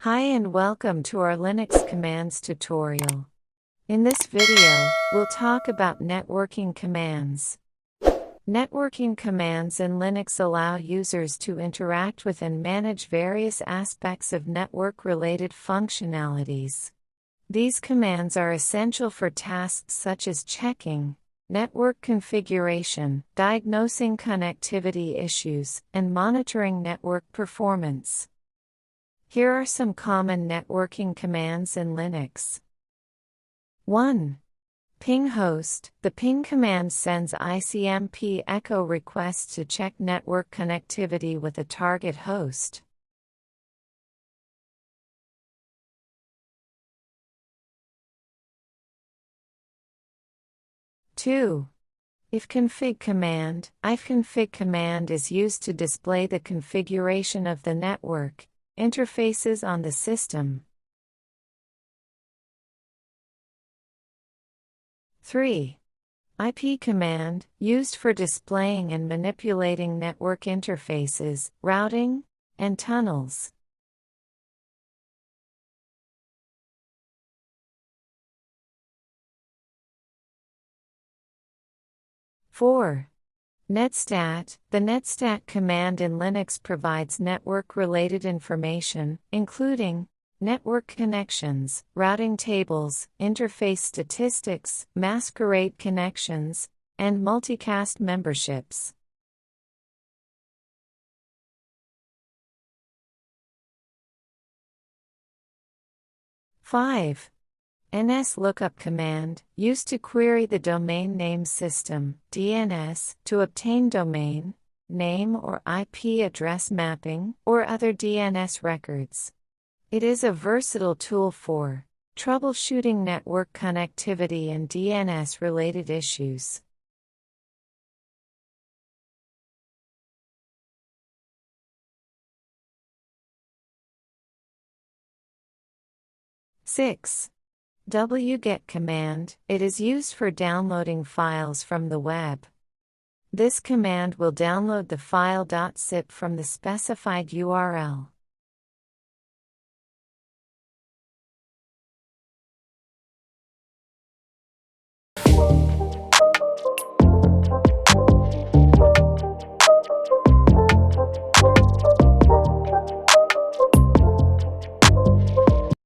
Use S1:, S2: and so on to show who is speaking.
S1: Hi and welcome to our Linux commands tutorial. In this video, we'll talk about networking commands. Networking commands in Linux allow users to interact with and manage various aspects of network-related functionalities. These commands are essential for tasks such as checking network configuration, diagnosing connectivity issues, and monitoring network performance. Here are some common networking commands in Linux. 1. Ping host. The ping command sends ICMP echo requests to check network connectivity with a target host. 2. Ifconfig command. Ifconfig command is used to display the configuration of the network interfaces on the system. 3. IP command, used for displaying and manipulating network interfaces, routing, and tunnels. 4. Netstat. The netstat command in Linux provides network-related information, including network connections, routing tables, interface statistics, masquerade connections, and multicast memberships. 5. NSLOOKUP command, used to query the domain name system, DNS, to obtain domain name or IP address mapping, or other DNS records. It is a versatile tool for troubleshooting network connectivity and DNS-related issues. 6. wget command. It is used for downloading files from the web. This command will download the file .zip from the specified URL.